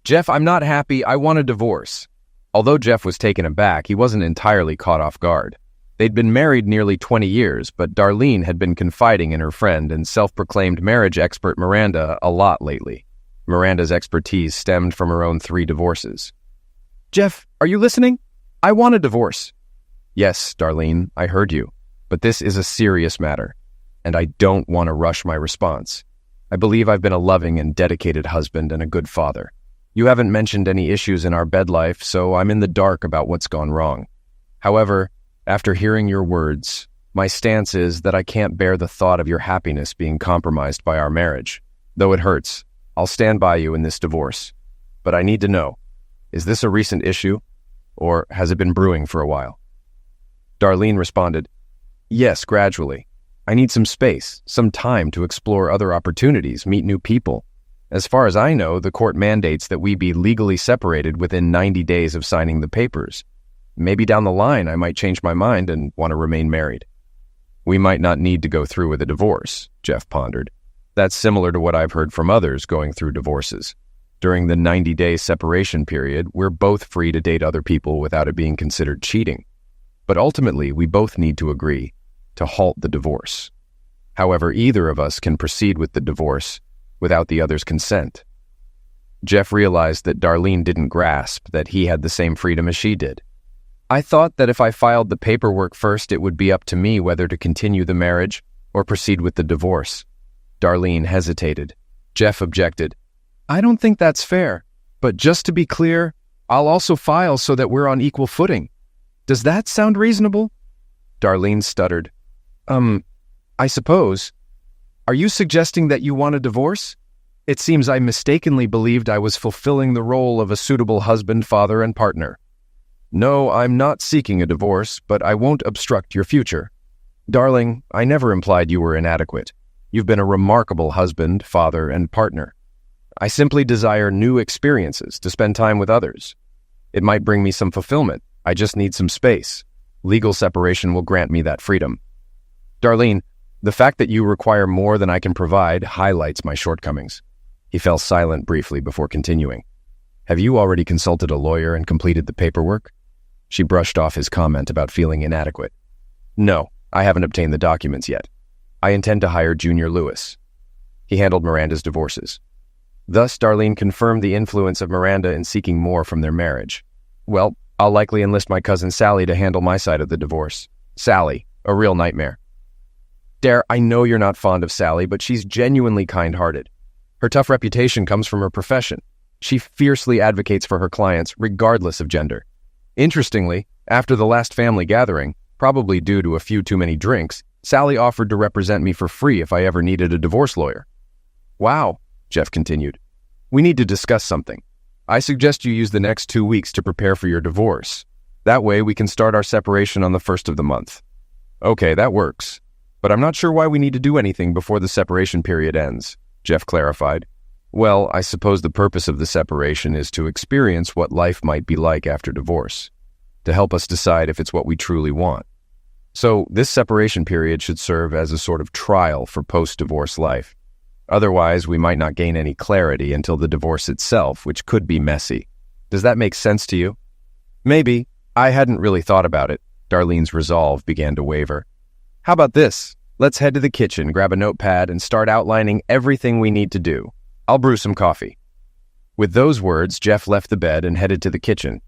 Jeff, I'm not happy. I want a divorce. Although Jeff was taken aback, he wasn't entirely caught off guard. They'd been married nearly 20 years, but Darlene had been confiding in her friend and self-proclaimed marriage expert Miranda a lot lately. Miranda's expertise stemmed from her own 3 divorces. Jeff, are you listening? I want a divorce. Yes, Darlene, I heard you, but this is a serious matter, and I don't want to rush my response. I believe I've been a loving and dedicated husband and a good father. You haven't mentioned any issues in our bed life, so I'm in the dark about what's gone wrong. However, after hearing your words, my stance is that I can't bear the thought of your happiness being compromised by our marriage. Though it hurts, I'll stand by you in this divorce. But I need to know, is this a recent issue, or has it been brewing for a while? Darlene responded, yes, gradually. I need some space, some time to explore other opportunities, meet new people. As far as I know, the court mandates that we be legally separated within 90 days of signing the papers. Maybe down the line I might change my mind and want to remain married. We might not need to go through with a divorce, Jeff pondered. That's similar to what I've heard from others going through divorces. During the 90-day separation period, we're both free to date other people without it being considered cheating. But ultimately, we both need to agree to halt the divorce. However, either of us can proceed with the divorce without the other's consent. Jeff realized that Darlene didn't grasp that he had the same freedom as she did. I thought that if I filed the paperwork first, it would be up to me whether to continue the marriage or proceed with the divorce. Darlene hesitated. Jeff objected. I don't think that's fair, but just to be clear, I'll also file so that we're on equal footing. Does that sound reasonable? Darlene stuttered. I suppose. Are you suggesting that you want a divorce? It seems I mistakenly believed I was fulfilling the role of a suitable husband, father, and partner. No, I'm not seeking a divorce, but I won't obstruct your future. Darling, I never implied you were inadequate. You've been a remarkable husband, father, and partner. I simply desire new experiences to spend time with others. It might bring me some fulfillment. I just need some space. Legal separation will grant me that freedom. Darlene, the fact that you require more than I can provide highlights my shortcomings. He fell silent briefly before continuing. Have you already consulted a lawyer and completed the paperwork? She brushed off his comment about feeling inadequate. No, I haven't obtained the documents yet. I intend to hire Junior Lewis. He handled Miranda's divorces. Thus, Darlene confirmed the influence of Miranda in seeking more from their marriage. Well, I'll likely enlist my cousin Sally to handle my side of the divorce. Sally, a real nightmare. Dare, I know you're not fond of Sally, but she's genuinely kind-hearted. Her tough reputation comes from her profession. She fiercely advocates for her clients, regardless of gender. Interestingly, after the last family gathering, probably due to a few too many drinks, Sally offered to represent me for free if I ever needed a divorce lawyer. Wow, Jeff continued. We need to discuss something. I suggest you use the next 2 weeks to prepare for your divorce. That way we can start our separation on the 1st of the month. Okay, that works. But I'm not sure why we need to do anything before the separation period ends, Jeff clarified. Well, I suppose the purpose of the separation is to experience what life might be like after divorce, to help us decide if it's what we truly want. So this separation period should serve as a sort of trial for post-divorce life. Otherwise, we might not gain any clarity until the divorce itself, which could be messy. Does that make sense to you? Maybe. I hadn't really thought about it. Darlene's resolve began to waver. How about this? Let's head to the kitchen, grab a notepad, and start outlining everything we need to do. I'll brew some coffee. With those words, Jeff left the bed and headed to the kitchen,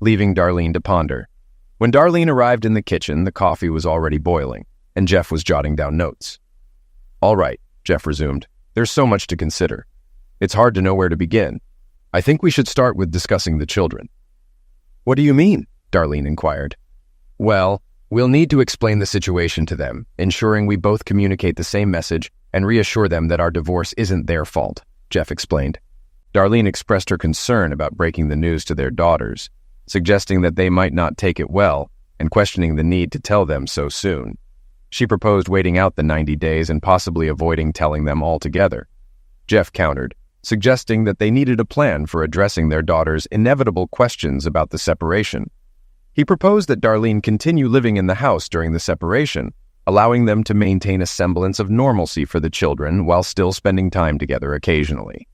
leaving Darlene to ponder. When Darlene arrived in the kitchen, the coffee was already boiling, and Jeff was jotting down notes. All right, Jeff resumed. There's so much to consider. It's hard to know where to begin. I think we should start with discussing the children. What do you mean? Darlene inquired. Well, we'll need to explain the situation to them, ensuring we both communicate the same message and reassure them that our divorce isn't their fault, Jeff explained. Darlene expressed her concern about breaking the news to their daughters, suggesting that they might not take it well and questioning the need to tell them so soon. She proposed waiting out the 90 days and possibly avoiding telling them altogether. Jeff countered, suggesting that they needed a plan for addressing their daughter's inevitable questions about the separation. He proposed that Darlene continue living in the house during the separation, allowing them to maintain a semblance of normalcy for the children while still spending time together occasionally.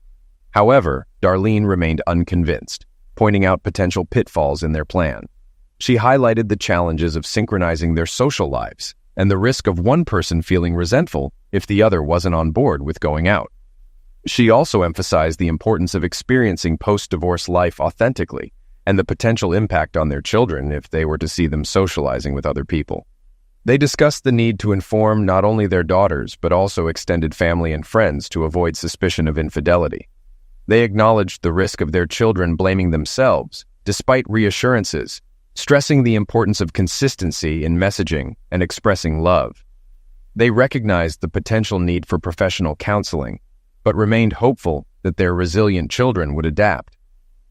However, Darlene remained unconvinced, pointing out potential pitfalls in their plan. She highlighted the challenges of synchronizing their social lives and the risk of one person feeling resentful if the other wasn't on board with going out. She also emphasized the importance of experiencing post-divorce life authentically and the potential impact on their children if they were to see them socializing with other people. They discussed the need to inform not only their daughters but also extended family and friends to avoid suspicion of infidelity. They acknowledged the risk of their children blaming themselves, despite reassurances, stressing the importance of consistency in messaging and expressing love. They recognized the potential need for professional counseling, but remained hopeful that their resilient children would adapt.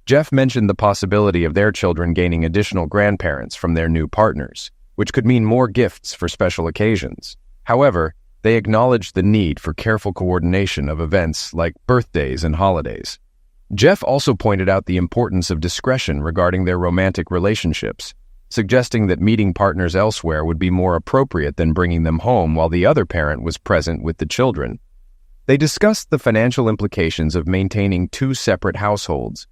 Jeff mentioned the possibility of their children gaining additional grandparents from their new partners, which could mean more gifts for special occasions. However, they acknowledged the need for careful coordination of events like birthdays and holidays. Jeff also pointed out the importance of discretion regarding their romantic relationships, suggesting that meeting partners elsewhere would be more appropriate than bringing them home while the other parent was present with the children. They discussed the financial implications of maintaining two separate households,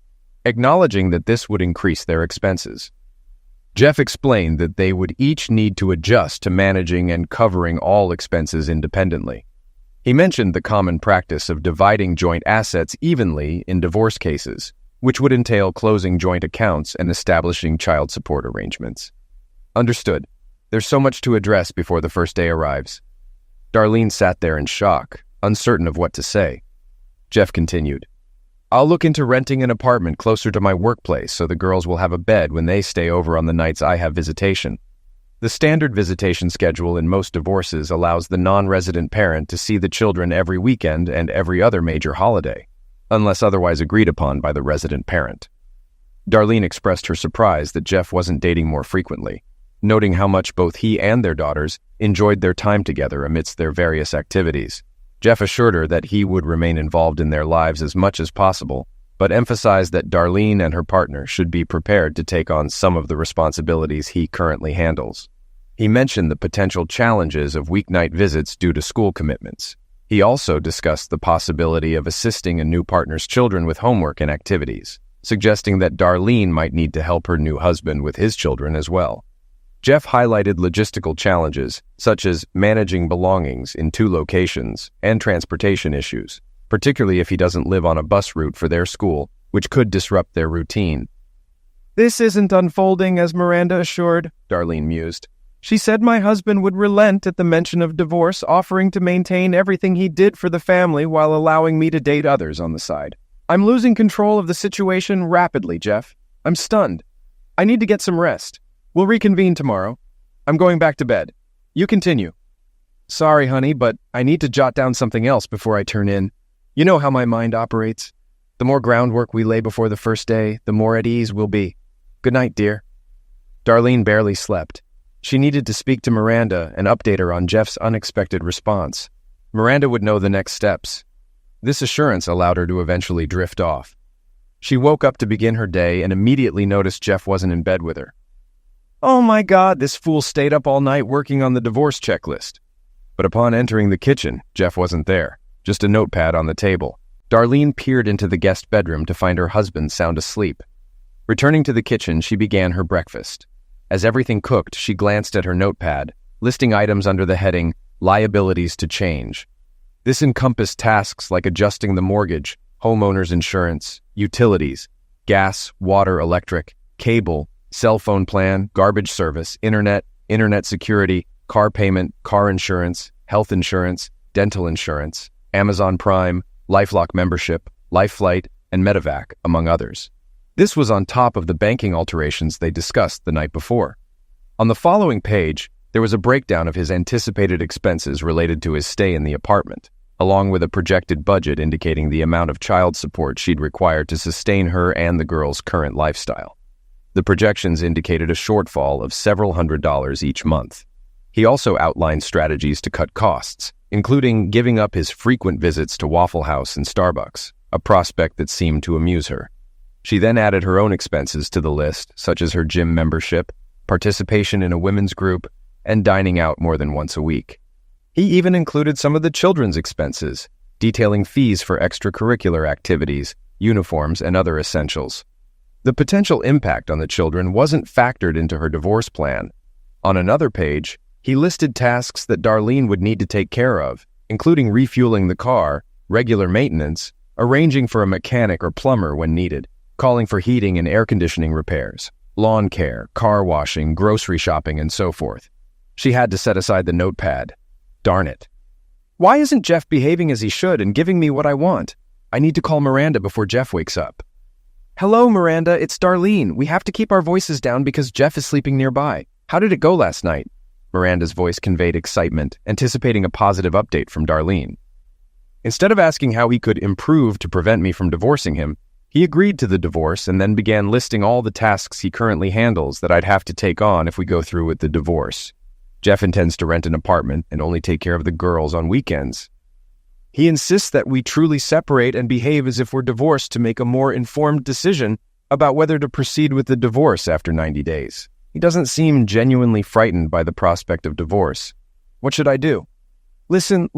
acknowledging that this would increase their expenses. Jeff explained that they would each need to adjust to managing and covering all expenses independently. He mentioned the common practice of dividing joint assets evenly in divorce cases, which would entail closing joint accounts and establishing child support arrangements. Understood. There's so much to address before the first day arrives. Darlene sat there in shock, uncertain of what to say. Jeff continued, I'll look into renting an apartment closer to my workplace so the girls will have a bed when they stay over on the nights I have visitation. The standard visitation schedule in most divorces allows the non-resident parent to see the children every weekend and every other major holiday, unless otherwise agreed upon by the resident parent. Darlene expressed her surprise that Jeff wasn't dating more frequently, noting how much both he and their daughters enjoyed their time together amidst their various activities. Jeff assured her that he would remain involved in their lives as much as possible, but emphasized that Darlene and her partner should be prepared to take on some of the responsibilities he currently handles. He mentioned the potential challenges of weeknight visits due to school commitments. He also discussed the possibility of assisting a new partner's children with homework and activities, suggesting that Darlene might need to help her new husband with his children as well. Jeff highlighted logistical challenges, such as managing belongings in two locations and transportation issues, particularly if he doesn't live on a bus route for their school, which could disrupt their routine. This isn't unfolding as Miranda assured, Darlene mused. She said my husband would relent at the mention of divorce, offering to maintain everything he did for the family while allowing me to date others on the side. I'm losing control of the situation rapidly, Jeff. I'm stunned. I need to get some rest. We'll reconvene tomorrow. I'm going back to bed. You continue. Sorry, honey, but I need to jot down something else before I turn in. You know how my mind operates. The more groundwork we lay before the first day, the more at ease we'll be. Good night, dear. Darlene barely slept. She needed to speak to Miranda and update her on Jeff's unexpected response. Miranda would know the next steps. This assurance allowed her to eventually drift off. She woke up to begin her day and immediately noticed Jeff wasn't in bed with her. Oh my God, this fool stayed up all night working on the divorce checklist. But upon entering the kitchen, Jeff wasn't there, just a notepad on the table. Darlene peered into the guest bedroom to find her husband sound asleep. Returning to the kitchen, she began her breakfast. As everything cooked, she glanced at her notepad, listing items under the heading, Liabilities to Change. This encompassed tasks like adjusting the mortgage, homeowner's insurance, utilities, gas, water, electric, cable, cell phone plan, garbage service, internet security, car payment, car insurance, health insurance, dental insurance, Amazon Prime, LifeLock membership, LifeFlight, and Medevac, among others. This was on top of the banking alterations they discussed the night before. On the following page, there was a breakdown of his anticipated expenses related to his stay in the apartment, along with a projected budget indicating the amount of child support she'd require to sustain her and the girls' current lifestyle. The projections indicated a shortfall of several $100s each month. He also outlined strategies to cut costs, including giving up his frequent visits to Waffle House and Starbucks, a prospect that seemed to amuse her. She then added her own expenses to the list, such as her gym membership, participation in a women's group, and dining out more than once a week. He even included some of the children's expenses, detailing fees for extracurricular activities, uniforms, and other essentials. The potential impact on the children wasn't factored into her divorce plan. On another page, he listed tasks that Darlene would need to take care of, including refueling the car, regular maintenance, arranging for a mechanic or plumber when needed, calling for heating and air conditioning repairs, lawn care, car washing, grocery shopping, and so forth. She had to set aside the notepad. Darn it. Why isn't Jeff behaving as he should and giving me what I want? I need to call Miranda before Jeff wakes up. Hello, Miranda, it's Darlene. We have to keep our voices down because Jeff is sleeping nearby. How did it go last night? Miranda's voice conveyed excitement, anticipating a positive update from Darlene. Instead of asking how he could improve to prevent me from divorcing him, he agreed to the divorce and then began listing all the tasks he currently handles that I'd have to take on if we go through with the divorce. Jeff intends to rent an apartment and only take care of the girls on weekends. He insists that we truly separate and behave as if we're divorced to make a more informed decision about whether to proceed with the divorce after 90 days. He doesn't seem genuinely frightened by the prospect of divorce. What should I do? Listen,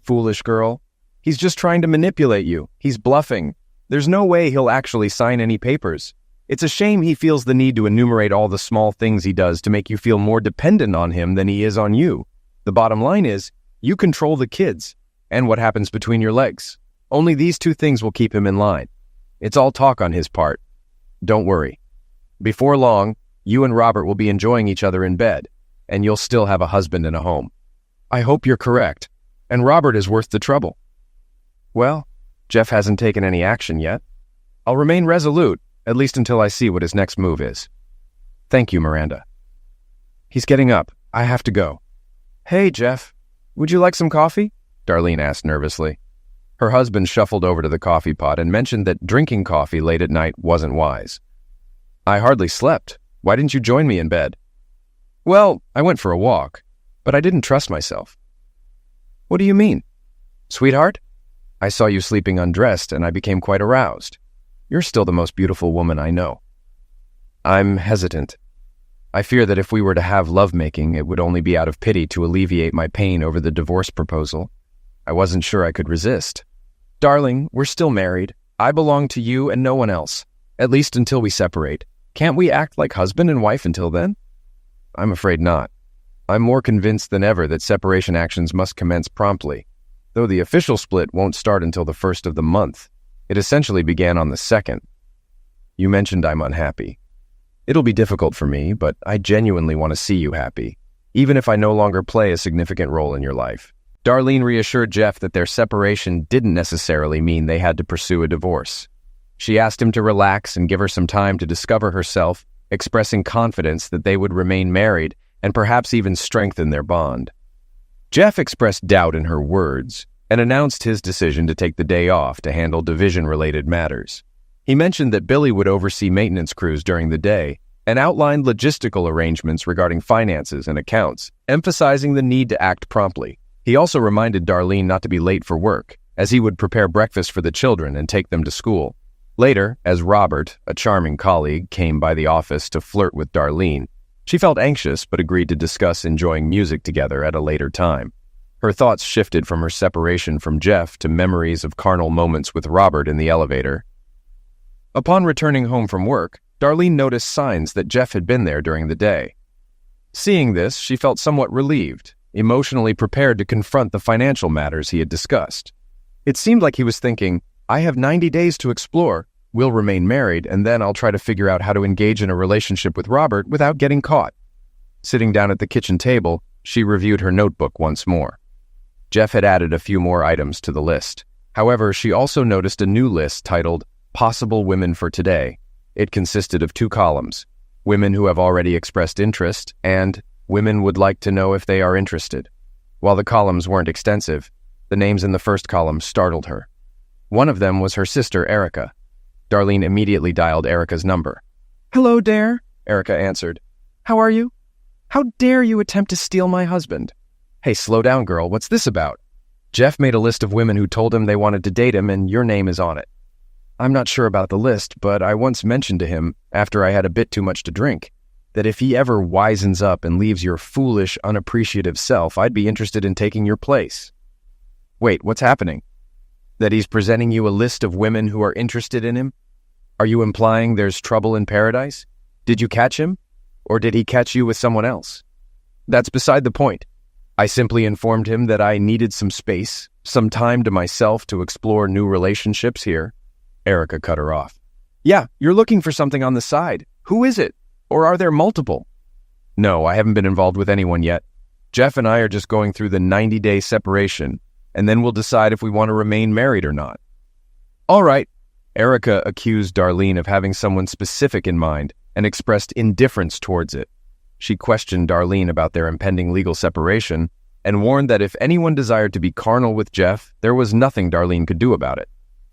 foolish girl. He's just trying to manipulate you. He's bluffing. There's no way he'll actually sign any papers. It's a shame he feels the need to enumerate all the small things he does to make you feel more dependent on him than he is on you. The bottom line is, you control the kids and what happens between your legs. Only these two things will keep him in line. It's all talk on his part. Don't worry. Before long, you and Robert will be enjoying each other in bed, and you'll still have a husband and a home. I hope you're correct, and Robert is worth the trouble. Well, Jeff hasn't taken any action yet. I'll remain resolute, at least until I see what his next move is. Thank you, Miranda. He's getting up. I have to go. Hey, Jeff, would you like some coffee? Darlene asked nervously. Her husband shuffled over to the coffee pot and mentioned that drinking coffee late at night wasn't wise. I hardly slept. Why didn't you join me in bed? Well, I went for a walk, but I didn't trust myself. What do you mean? Sweetheart? I saw you sleeping undressed and I became quite aroused. You're still the most beautiful woman I know. I'm hesitant. I fear that if we were to have lovemaking, it would only be out of pity to alleviate my pain over the divorce proposal. I wasn't sure I could resist. Darling, we're still married. I belong to you and no one else, at least until we separate. Can't we act like husband and wife until then? I'm afraid not. I'm more convinced than ever that separation actions must commence promptly, though the official split won't start until the 1st of the month. It essentially began on the 2nd. You mentioned I'm unhappy. It'll be difficult for me, but I genuinely want to see you happy, even if I no longer play a significant role in your life. Darlene reassured Jeff that their separation didn't necessarily mean they had to pursue a divorce. She asked him to relax and give her some time to discover herself, expressing confidence that they would remain married and perhaps even strengthen their bond. Jeff expressed doubt in her words and announced his decision to take the day off to handle division-related matters. He mentioned that Billy would oversee maintenance crews during the day and outlined logistical arrangements regarding finances and accounts, emphasizing the need to act promptly. He also reminded Darlene not to be late for work, as he would prepare breakfast for the children and take them to school. Later, as Robert, a charming colleague, came by the office to flirt with Darlene, she felt anxious but agreed to discuss enjoying music together at a later time. Her thoughts shifted from her separation from Jeff to memories of carnal moments with Robert in the elevator. Upon returning home from work, Darlene noticed signs that Jeff had been there during the day. Seeing this, she felt somewhat relieved, emotionally prepared to confront the financial matters he had discussed. It seemed like he was thinking, I have 90 days to explore, we'll remain married, and then I'll try to figure out how to engage in a relationship with Robert without getting caught. Sitting down at the kitchen table, she reviewed her notebook once more. Jeff had added a few more items to the list. However, she also noticed a new list titled Possible Women for Today. It consisted of 2 columns, Women who have already expressed interest and Women would like to know if they are interested. While the columns weren't extensive, the names in the first column startled her. One of them was her sister, Erica. Darlene immediately dialed Erica's number. Hello, Dare, Erica answered. How are you? How dare you attempt to steal my husband? Hey, slow down, girl. What's this about? Jeff made a list of women who told him they wanted to date him, and your name is on it. I'm not sure about the list, but I once mentioned to him, after I had a bit too much to drink, that if he ever wisens up and leaves your foolish, unappreciative self, I'd be interested in taking your place. Wait, what's happening? That he's presenting you a list of women who are interested in him? Are you implying there's trouble in paradise? Did you catch him? Or did he catch you with someone else? That's beside the point. I simply informed him that I needed some space, some time to myself to explore new relationships here. Erica cut her off. Yeah, you're looking for something on the side. Who is it? Or are there multiple? No, I haven't been involved with anyone yet. Jeff and I are just going through the 90-day separation, and then we'll decide if we want to remain married or not. All right. Erica accused Darlene of having someone specific in mind and expressed indifference towards it. She questioned Darlene about their impending legal separation and warned that if anyone desired to be carnal with Jeff, there was nothing Darlene could do about it.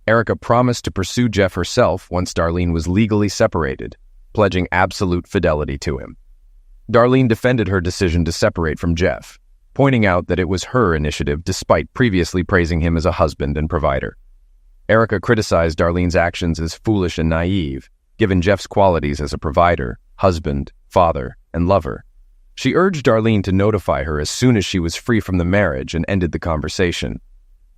Erica promised to pursue Jeff herself once Darlene was legally separated, pledging absolute fidelity to him. Darlene defended her decision to separate from Jeff, pointing out that it was her initiative despite previously praising him as a husband and provider. Erica criticized Darlene's actions as foolish and naive, given Jeff's qualities as a provider, husband, father, and lover. She urged Darlene to notify her as soon as she was free from the marriage and ended the conversation.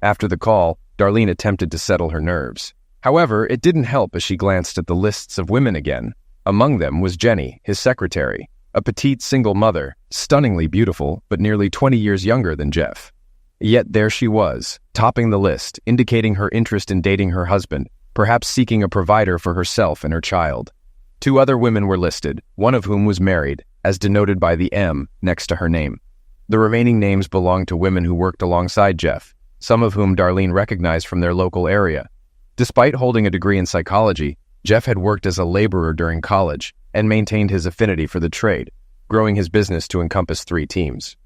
After the call, Darlene attempted to settle her nerves. However, it didn't help as she glanced at the lists of women again. Among them was Jenny, his secretary, a petite single mother, stunningly beautiful, but nearly 20 years younger than Jeff. Yet there she was, topping the list, indicating her interest in dating her husband, perhaps seeking a provider for herself and her child. 2 other women were listed, one of whom was married, as denoted by the M next to her name. The remaining names belonged to women who worked alongside Jeff, some of whom Darlene recognized from their local area. Despite holding a degree in psychology, Jeff had worked as a laborer during college and maintained his affinity for the trade, growing his business to encompass 3 teams.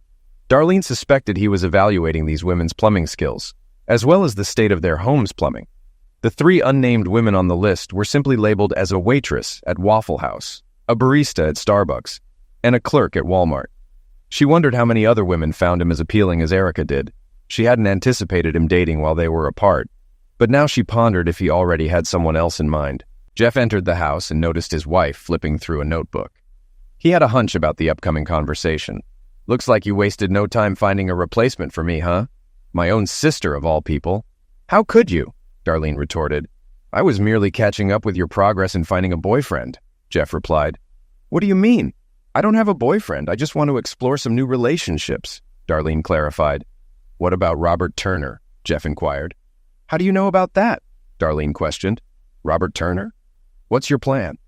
Darlene suspected he was evaluating these women's plumbing skills, as well as the state of their home's plumbing. The 3 unnamed women on the list were simply labeled as a waitress at Waffle House, a barista at Starbucks, and a clerk at Walmart. She wondered how many other women found him as appealing as Erica did. She hadn't anticipated him dating while they were apart, but now she pondered if he already had someone else in mind. Jeff entered the house and noticed his wife flipping through a notebook. He had a hunch about the upcoming conversation. Looks like you wasted no time finding a replacement for me, huh? My own sister, of all people. How could you? Darlene retorted. I was merely catching up with your progress in finding a boyfriend, Jeff replied. What do you mean? I don't have a boyfriend. I just want to explore some new relationships, Darlene clarified. What about Robert Turner? Jeff inquired. How do you know about that? Darlene questioned. Robert Turner? What's your plan?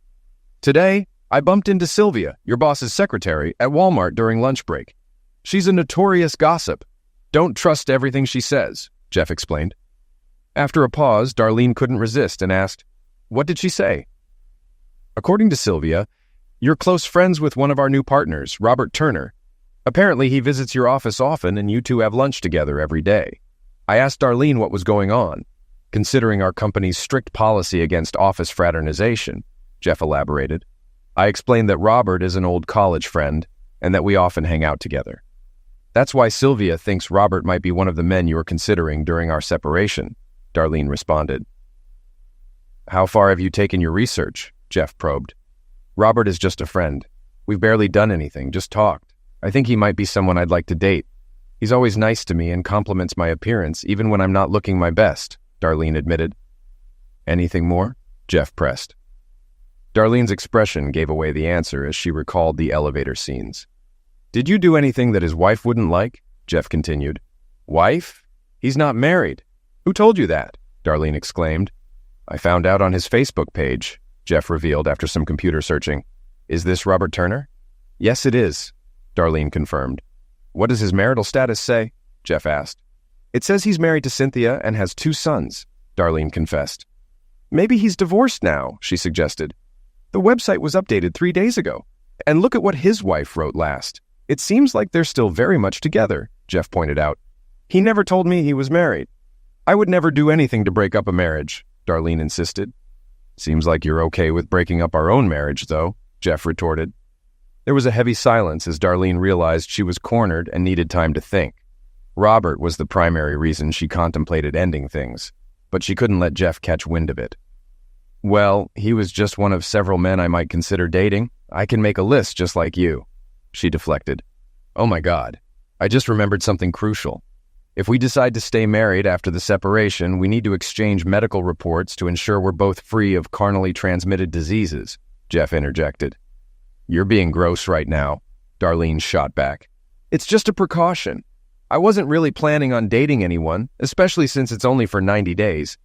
Today, I bumped into Sylvia, your boss's secretary, at Walmart during lunch break. She's a notorious gossip. Don't trust everything she says, Jeff explained. After a pause, Darlene couldn't resist and asked, What did she say? According to Sylvia, you're close friends with one of our new partners, Robert Turner. Apparently, he visits your office often and you 2 have lunch together every day. I asked Darlene what was going on, considering our company's strict policy against office fraternization, Jeff elaborated. I explained that Robert is an old college friend and that we often hang out together. That's why Sylvia thinks Robert might be one of the men you were considering during our separation, Darlene responded. How far have you taken your research? Jeff probed. Robert is just a friend. We've barely done anything, just talked. I think he might be someone I'd like to date. He's always nice to me and compliments my appearance, even when I'm not looking my best, Darlene admitted. Anything more? Jeff pressed. Darlene's expression gave away the answer as she recalled the elevator scenes. Did you do anything that his wife wouldn't like? Jeff continued. Wife? He's not married. Who told you that? Darlene exclaimed. I found out on his Facebook page, Jeff revealed after some computer searching. Is this Robert Turner? Yes, it is, Darlene confirmed. What does his marital status say? Jeff asked. It says he's married to Cynthia and has 2 sons, Darlene confessed. Maybe he's divorced now, she suggested. The website was updated 3 days ago. And look at what his wife wrote last. It seems like they're still very much together, Jeff pointed out. He never told me he was married. I would never do anything to break up a marriage, Darlene insisted. Seems like you're okay with breaking up our own marriage, though, Jeff retorted. There was a heavy silence as Darlene realized she was cornered and needed time to think. Robert was the primary reason she contemplated ending things, but she couldn't let Jeff catch wind of it. Well, he was just one of several men I might consider dating. I can make a list just like you, she deflected. Oh my God, I just remembered something crucial. If we decide to stay married after the separation, we need to exchange medical reports to ensure we're both free of carnally transmitted diseases, Jeff interjected. You're being gross right now, Darlene shot back. It's just a precaution. I wasn't really planning on dating anyone, especially since it's only for 90 days.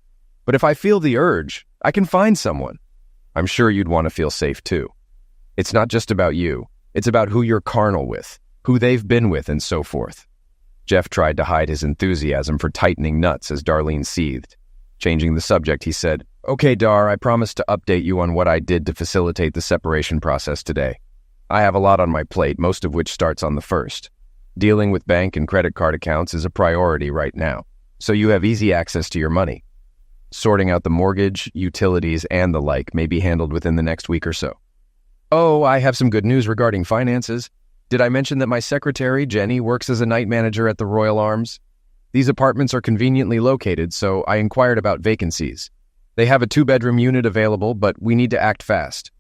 But if I feel the urge, I can find someone. I'm sure you'd want to feel safe too. It's not just about you. It's about who you're carnal with, who they've been with, and so forth. Jeff tried to hide his enthusiasm for tightening nuts as Darlene seethed. Changing the subject, he said, Okay, Dar, I promise to update you on what I did to facilitate the separation process today. I have a lot on my plate, most of which starts on the 1st. Dealing with bank and credit card accounts is a priority right now, so you have easy access to your money. Sorting out the mortgage, utilities, and the like may be handled within the next week or so. Oh, I have some good news regarding finances. Did I mention that my secretary, Jenny, works as a night manager at the Royal Arms? These apartments are conveniently located, so I inquired about vacancies. They have a 2-bedroom unit available, but we need to act fast.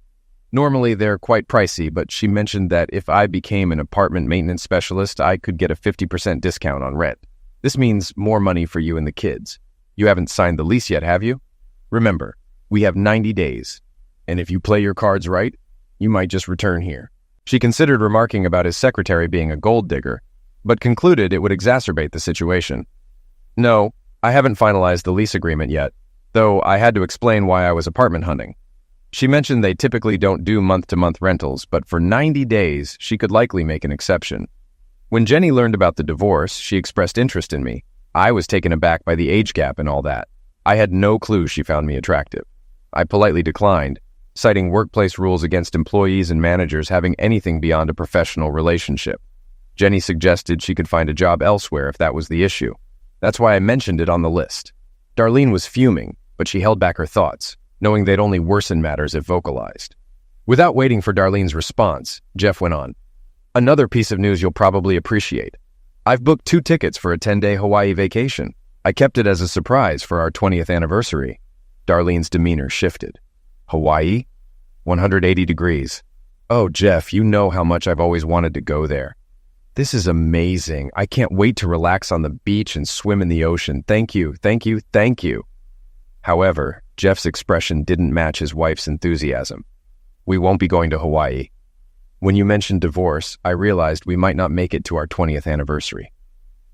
Normally, they're quite pricey, but she mentioned that if I became an apartment maintenance specialist, I could get a 50% discount on rent. This means more money for you and the kids. You haven't signed the lease yet, have you? Remember, we have 90 days, and if you play your cards right, you might just return here. She considered remarking about his secretary being a gold digger, but concluded it would exacerbate the situation. No, I haven't finalized the lease agreement yet, though I had to explain why I was apartment hunting. She mentioned they typically don't do month-to-month rentals, but for 90 days, she could likely make an exception. When Jenny learned about the divorce, she expressed interest in me. I was taken aback by the age gap and all that. I had no clue she found me attractive. I politely declined, citing workplace rules against employees and managers having anything beyond a professional relationship. Jenny suggested she could find a job elsewhere if that was the issue. That's why I mentioned it on the list. Darlene was fuming, but she held back her thoughts, knowing they'd only worsen matters if vocalized. Without waiting for Darlene's response, Jeff went on. Another piece of news you'll probably appreciate. I've booked 2 tickets for a 10-day Hawaii vacation. I kept it as a surprise for our 20th anniversary. Darlene's demeanor shifted. Hawaii? 180 degrees. Oh, Jeff, you know how much I've always wanted to go there. This is amazing. I can't wait to relax on the beach and swim in the ocean. Thank you, thank you, thank you. However, Jeff's expression didn't match his wife's enthusiasm. We won't be going to Hawaii. When you mentioned divorce, I realized we might not make it to our 20th anniversary.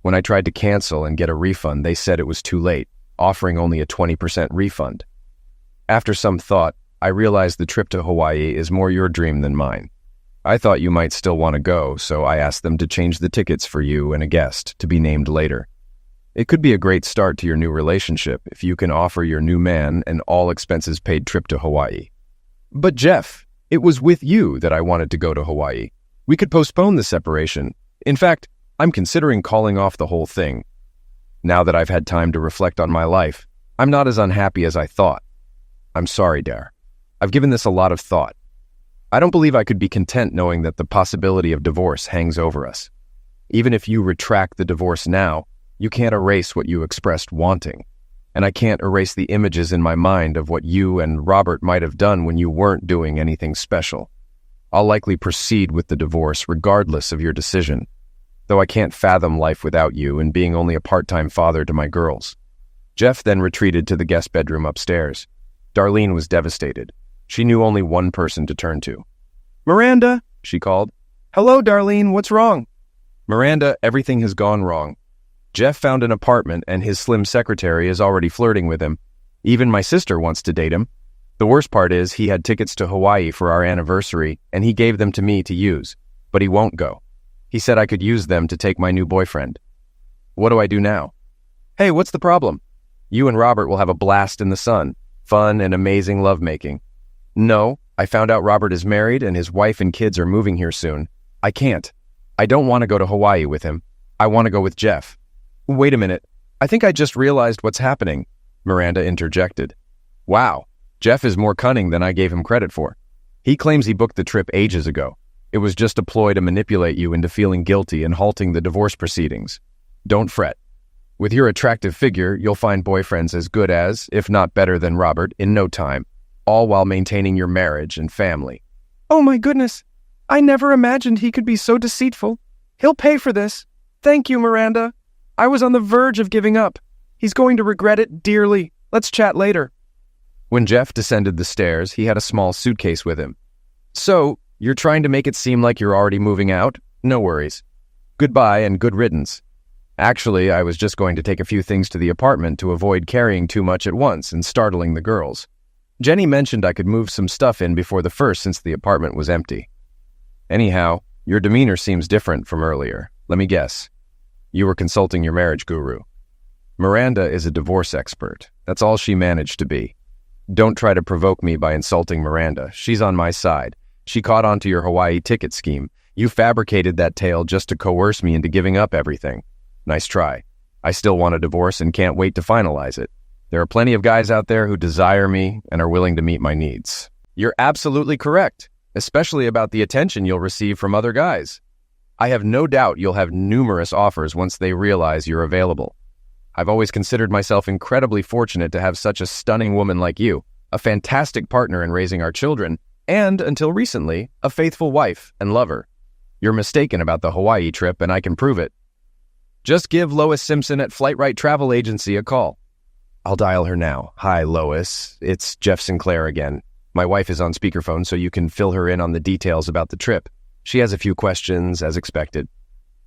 When I tried to cancel and get a refund, they said it was too late, offering only a 20% refund. After some thought, I realized the trip to Hawaii is more your dream than mine. I thought you might still want to go, so I asked them to change the tickets for you and a guest to be named later. It could be a great start to your new relationship if you can offer your new man an all-expenses-paid trip to Hawaii. But Jeff, it was with you that I wanted to go to Hawaii. We could postpone the separation. In fact, I'm considering calling off the whole thing. Now that I've had time to reflect on my life, I'm not as unhappy as I thought. I'm sorry, Dar. I've given this a lot of thought. I don't believe I could be content knowing that the possibility of divorce hangs over us. Even if you retract the divorce now, you can't erase what you expressed wanting. And I can't erase the images in my mind of what you and Robert might have done when you weren't doing anything special. I'll likely proceed with the divorce regardless of your decision, though I can't fathom life without you and being only a part-time father to my girls. Jeff then retreated to the guest bedroom upstairs. Darlene was devastated. She knew only one person to turn to. Miranda, she called. Hello, Darlene, what's wrong? Miranda, everything has gone wrong. Jeff found an apartment and his slim secretary is already flirting with him. Even my sister wants to date him. The worst part is he had tickets to Hawaii for our anniversary and he gave them to me to use, but he won't go. He said I could use them to take my new boyfriend. What do I do now? Hey, what's the problem? You and Robert will have a blast in the sun. Fun and amazing lovemaking. No, I found out Robert is married and his wife and kids are moving here soon. I can't. I don't want to go to Hawaii with him. I want to go with Jeff. Wait a minute. I think I just realized what's happening, Miranda interjected. Wow, Jeff is more cunning than I gave him credit for. He claims he booked the trip ages ago. It was just a ploy to manipulate you into feeling guilty and halting the divorce proceedings. Don't fret. With your attractive figure, you'll find boyfriends as good as, if not better than Robert, in no time, all while maintaining your marriage and family. Oh my goodness! I never imagined he could be so deceitful. He'll pay for this. Thank you, Miranda. I was on the verge of giving up. He's going to regret it dearly. Let's chat later." When Jeff descended the stairs, he had a small suitcase with him. "So, you're trying to make it seem like you're already moving out? No worries. Goodbye and good riddance. Actually, I was just going to take a few things to the apartment to avoid carrying too much at once and startling the girls. Jenny mentioned I could move some stuff in before the first since the apartment was empty. Anyhow, your demeanor seems different from earlier. Let me guess. You were consulting your marriage guru. Miranda is a divorce expert. That's all she managed to be. Don't try to provoke me by insulting Miranda. She's on my side. She caught on to your Hawaii ticket scheme. You fabricated that tale just to coerce me into giving up everything. Nice try. I still want a divorce and can't wait to finalize it. There are plenty of guys out there who desire me and are willing to meet my needs." "You're absolutely correct, especially about the attention you'll receive from other guys. I have no doubt you'll have numerous offers once they realize you're available. I've always considered myself incredibly fortunate to have such a stunning woman like you, a fantastic partner in raising our children, and, until recently, a faithful wife and lover. You're mistaken about the Hawaii trip, and I can prove it. Just give Lois Simpson at Flightright Travel Agency a call." "I'll dial her now. Hi, Lois. It's Jeff Sinclair again. My wife is on speakerphone, so you can fill her in on the details about the trip. She has a few questions, as expected."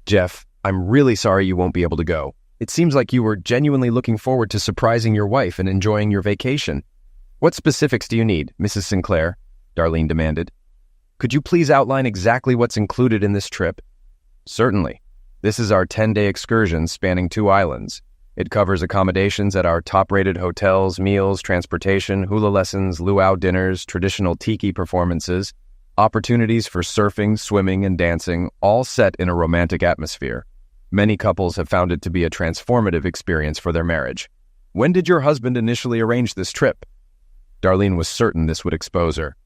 "Jeff, I'm really sorry you won't be able to go. It seems like you were genuinely looking forward to surprising your wife and enjoying your vacation. What specifics do you need, Mrs. Sinclair?" Darlene demanded. "Could you please outline exactly what's included in this trip?" "Certainly. This is our 10-day excursion spanning 2 islands. It covers accommodations at our top-rated hotels, meals, transportation, hula lessons, luau dinners, traditional tiki performances, opportunities for surfing, swimming, and dancing, all set in a romantic atmosphere. Many couples have found it to be a transformative experience for their marriage. When did your husband initially arrange this trip?" Darlene was certain this would expose her.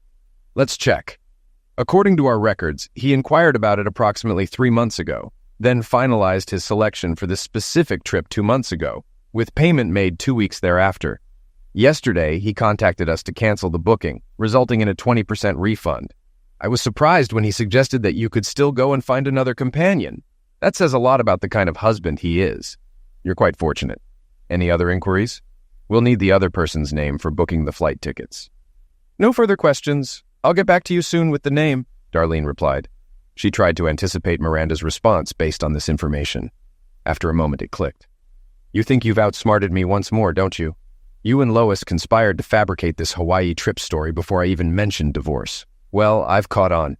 "Let's check. According to our records, he inquired about it approximately 3 months ago, then finalized his selection for this specific trip 2 months ago, with payment made 2 weeks thereafter. Yesterday, he contacted us to cancel the booking, resulting in a 20% refund. I was surprised when he suggested that you could still go and find another companion. That says a lot about the kind of husband he is. You're quite fortunate. Any other inquiries? We'll need the other person's name for booking the flight tickets." "No further questions. I'll get back to you soon with the name," Darlene replied. She tried to anticipate Miranda's response based on this information. After a moment, it clicked. "You think you've outsmarted me once more, don't you? You and Lois conspired to fabricate this Hawaii trip story before I even mentioned divorce. Well, I've caught on."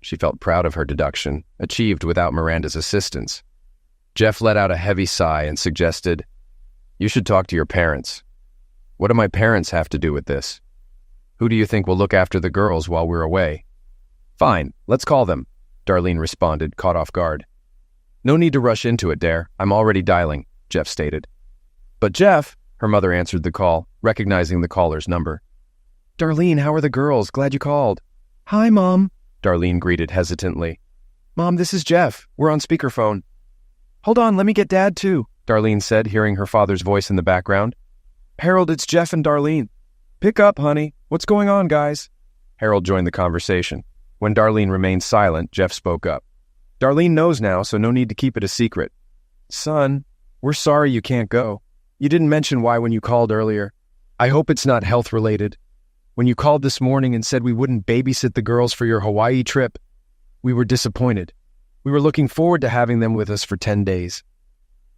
She felt proud of her deduction, achieved without Miranda's assistance. Jeff let out a heavy sigh and suggested, "You should talk to your parents." "What do my parents have to do with this?" "Who do you think will look after the girls while we're away?" "Fine, let's call them," Darlene responded, caught off guard. "No need to rush into it, Dare. I'm already dialing," Jeff stated. "But Jeff," her mother answered the call, recognizing the caller's number. "Darlene, how are the girls? Glad you called." "Hi, Mom," Darlene greeted hesitantly. "Mom, this is Jeff. We're on speakerphone." "Hold on, let me get Dad too," Darlene said, hearing her father's voice in the background. "Harold, it's Jeff and Darlene." "Pick up, honey. What's going on, guys?" Harold joined the conversation. When Darlene remained silent, Jeff spoke up. "Darlene knows now, so no need to keep it a secret." "Son, we're sorry you can't go. You didn't mention why when you called earlier. I hope it's not health-related. When you called this morning and said we wouldn't babysit the girls for your Hawaii trip, we were disappointed. We were looking forward to having them with us for 10 days.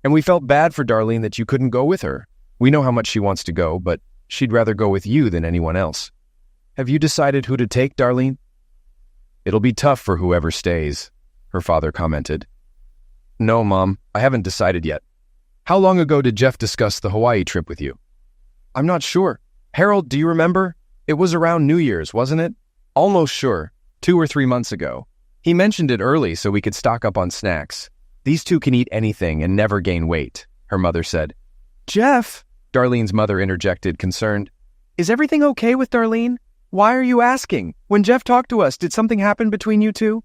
And we felt bad for Darlene that you couldn't go with her. We know how much she wants to go, but she'd rather go with you than anyone else. Have you decided who to take, Darlene?" "It'll be tough for whoever stays," her father commented. "No, Mom, I haven't decided yet. How long ago did Jeff discuss the Hawaii trip with you?" "I'm not sure. Harold, do you remember? It was around New Year's, wasn't it?" "Almost sure. 2 or 3 months ago. He mentioned it early so we could stock up on snacks. These two can eat anything and never gain weight," her mother said. "Jeff," Darlene's mother interjected, concerned. "Is everything okay with Darlene? Why are you asking? When Jeff talked to us, did something happen between you two?"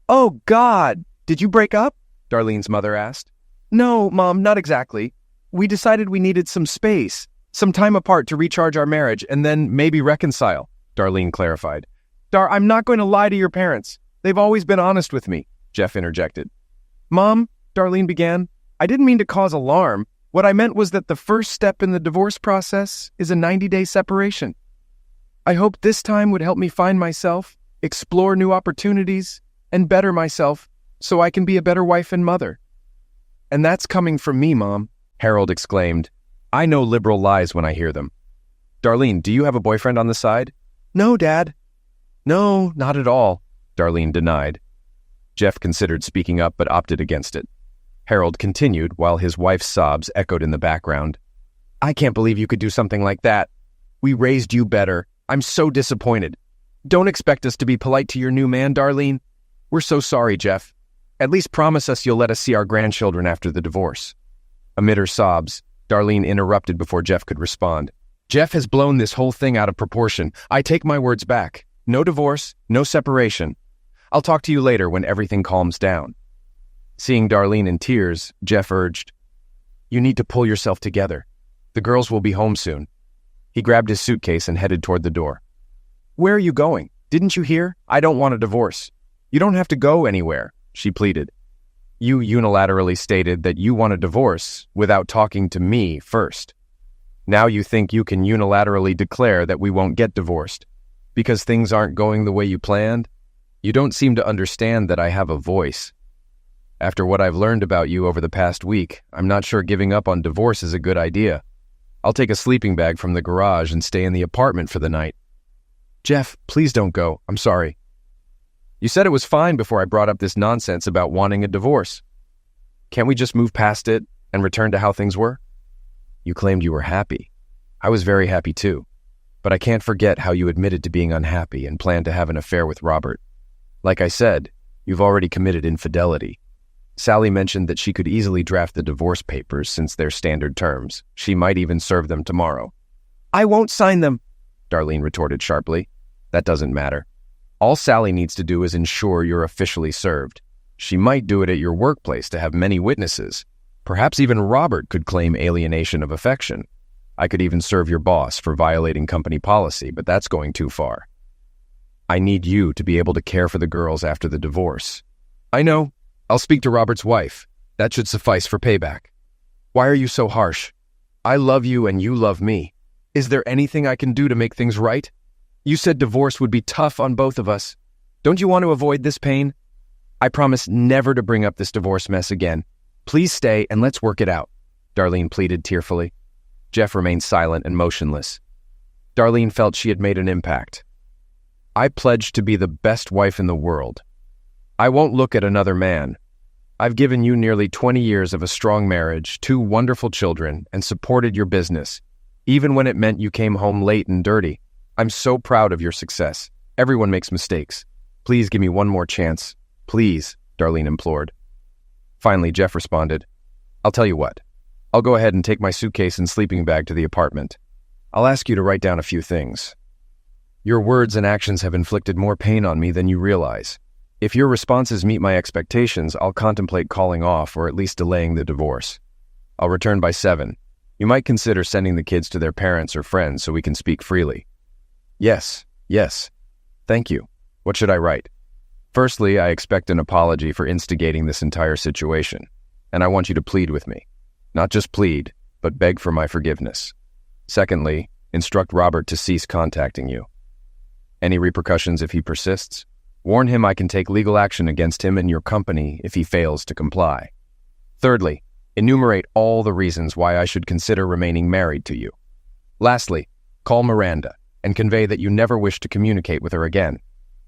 "Oh, God! Did you break up?" Darlene's mother asked. "No, Mom, not exactly. We decided we needed some space, some time apart to recharge our marriage, and then maybe reconcile," Darlene clarified. I'm not going to lie to your parents. They've always been honest with me," Jeff interjected. "Mom," Darlene began, I didn't mean to cause alarm. What I meant was that the first step in the divorce process is a 90-day separation. I hoped this time would help me find myself, explore new opportunities, and better myself so I can be a better wife and mother. And that's coming from me, Mom, Harold exclaimed. I know liberal lies when I hear them. Darlene, do you have a boyfriend on the side? No, Dad. No, not at all, Darlene denied. Jeff considered speaking up but opted against it. Harold continued while his wife's sobs echoed in the background. I can't believe you could do something like that. We raised you better. I'm so disappointed. Don't expect us to be polite to your new man, Darlene. We're so sorry, Jeff. At least promise us you'll let us see our grandchildren after the divorce. Amid her sobs, Darlene interrupted before Jeff could respond. Jeff has blown this whole thing out of proportion. I take my words back. No divorce, no separation. I'll talk to you later when everything calms down. Seeing Darlene in tears, Jeff urged, You need to pull yourself together. The girls will be home soon. He grabbed his suitcase and headed toward the door. Where are you going? Didn't you hear? I don't want a divorce. You don't have to go anywhere, she pleaded. You unilaterally stated that you want a divorce without talking to me first. Now you think you can unilaterally declare that we won't get divorced because things aren't going the way you planned? You don't seem to understand that I have a voice. After what I've learned about you over the past week, I'm not sure giving up on divorce is a good idea. I'll take a sleeping bag from the garage and stay in the apartment for the night. Jeff, please don't go. I'm sorry. You said it was fine before I brought up this nonsense about wanting a divorce. Can't we just move past it and return to how things were? You claimed you were happy. I was very happy too. But I can't forget how you admitted to being unhappy and planned to have an affair with Robert. Like I said, you've already committed infidelity. Sally mentioned that she could easily draft the divorce papers since they're standard terms. She might even serve them tomorrow. I won't sign them, Darlene retorted sharply. That doesn't matter. All Sally needs to do is ensure you're officially served. She might do it at your workplace to have many witnesses. Perhaps even Robert could claim alienation of affection. I could even serve your boss for violating company policy, but that's going too far. I need you to be able to care for the girls after the divorce. I know. I'll speak to Robert's wife. That should suffice for payback. Why are you so harsh? I love you and you love me. Is there anything I can do to make things right? You said divorce would be tough on both of us. Don't you want to avoid this pain? I promise never to bring up this divorce mess again. Please stay and let's work it out, Darlene pleaded tearfully. Jeff remained silent and motionless. Darlene felt she had made an impact. I pledge to be the best wife in the world. I won't look at another man. I've given you nearly 20 years of a strong marriage, 2 wonderful children, and supported your business, even when it meant you came home late and dirty. I'm so proud of your success. Everyone makes mistakes. Please give me one more chance. Please, Darlene implored. Finally, Jeff responded, I'll tell you what. I'll go ahead and take my suitcase and sleeping bag to the apartment. I'll ask you to write down a few things. Your words and actions have inflicted more pain on me than you realize. If your responses meet my expectations, I'll contemplate calling off or at least delaying the divorce. I'll return by 7. You might consider sending the kids to their parents or friends so we can speak freely. Yes. Thank you. What should I write? Firstly, I expect an apology for instigating this entire situation, and I want you to plead with me. Not just plead, but beg for my forgiveness. Secondly, instruct Robert to cease contacting you. Any repercussions if he persists? Warn him I can take legal action against him and your company if he fails to comply. Thirdly, enumerate all the reasons why I should consider remaining married to you. Lastly, call Miranda and convey that you never wish to communicate with her again.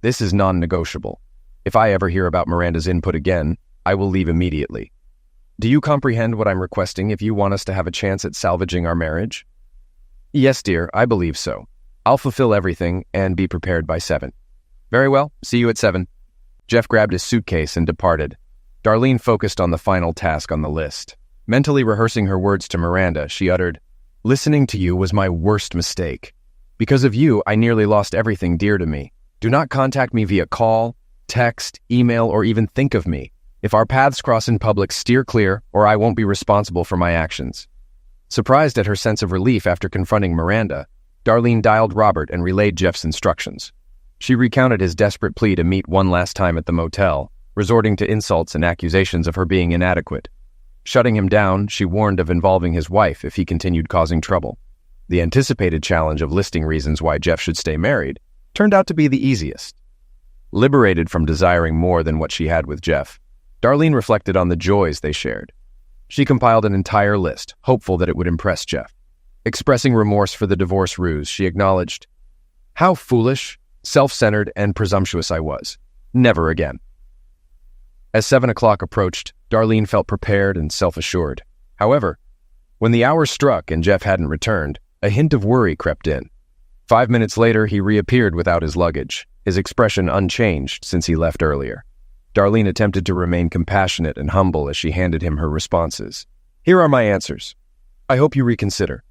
This is non-negotiable. If I ever hear about Miranda's input again, I will leave immediately. Do you comprehend what I'm requesting if you want us to have a chance at salvaging our marriage? Yes, dear, I believe so. I'll fulfill everything and be prepared by 7. Very well, see you at 7. Jeff grabbed his suitcase and departed. Darlene focused on the final task on the list. Mentally rehearsing her words to Miranda, she uttered, Listening to you was my worst mistake. Because of you, I nearly lost everything dear to me. Do not contact me via call, text, email, or even think of me. If our paths cross in public, steer clear, or I won't be responsible for my actions. Surprised at her sense of relief after confronting Miranda, Darlene dialed Robert and relayed Jeff's instructions. She recounted his desperate plea to meet one last time at the motel, resorting to insults and accusations of her being inadequate. Shutting him down, she warned of involving his wife if he continued causing trouble. The anticipated challenge of listing reasons why Jeff should stay married turned out to be the easiest. Liberated from desiring more than what she had with Jeff, Darlene reflected on the joys they shared. She compiled an entire list, hopeful that it would impress Jeff. Expressing remorse for the divorce ruse, she acknowledged, "How foolish, self-centered, and presumptuous I was. Never again." As 7 o'clock approached, Darlene felt prepared and self-assured. However, when the hour struck and Jeff hadn't returned, a hint of worry crept in. 5 minutes later, he reappeared without his luggage, his expression unchanged since he left earlier. Darlene attempted to remain compassionate and humble as she handed him her responses. "Here are my answers. I hope you reconsider."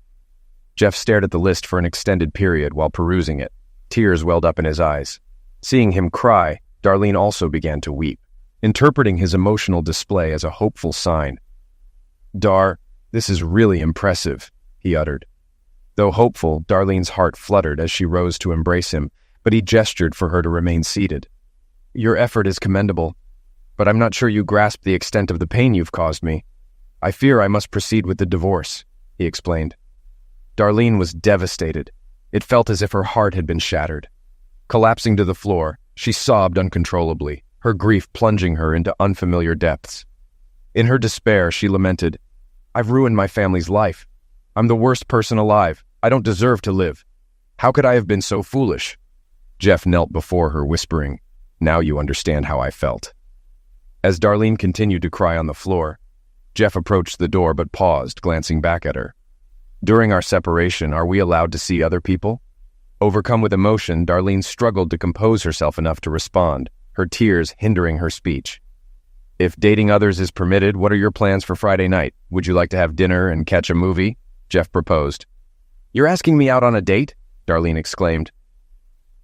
Jeff stared at the list for an extended period while perusing it. Tears welled up in his eyes. Seeing him cry, Darlene also began to weep, interpreting his emotional display as a hopeful sign. "Dar, this is really impressive," he uttered. Though hopeful, Darlene's heart fluttered as she rose to embrace him, but he gestured for her to remain seated. "Your effort is commendable, but I'm not sure you grasp the extent of the pain you've caused me. I fear I must proceed with the divorce," he explained. Darlene was devastated. It felt as if her heart had been shattered. Collapsing to the floor, she sobbed uncontrollably, her grief plunging her into unfamiliar depths. In her despair, she lamented, "I've ruined my family's life. I'm the worst person alive. I don't deserve to live. How could I have been so foolish?" Jeff knelt before her, whispering, "Now you understand how I felt." As Darlene continued to cry on the floor, Jeff approached the door but paused, glancing back at her. "During our separation, are we allowed to see other people?" Overcome with emotion, Darlene struggled to compose herself enough to respond, her tears hindering her speech. "If dating others is permitted, what are your plans for Friday night? Would you like to have dinner and catch a movie?" Jeff proposed. "You're asking me out on a date?" Darlene exclaimed.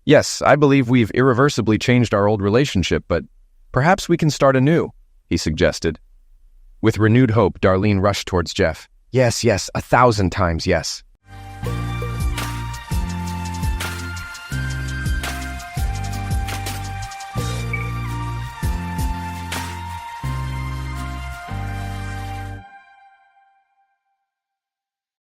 "Yes, I believe we've irreversibly changed our old relationship, but perhaps we can start anew," he suggested. With renewed hope, Darlene rushed towards Jeff. Yes, 1,000 times yes."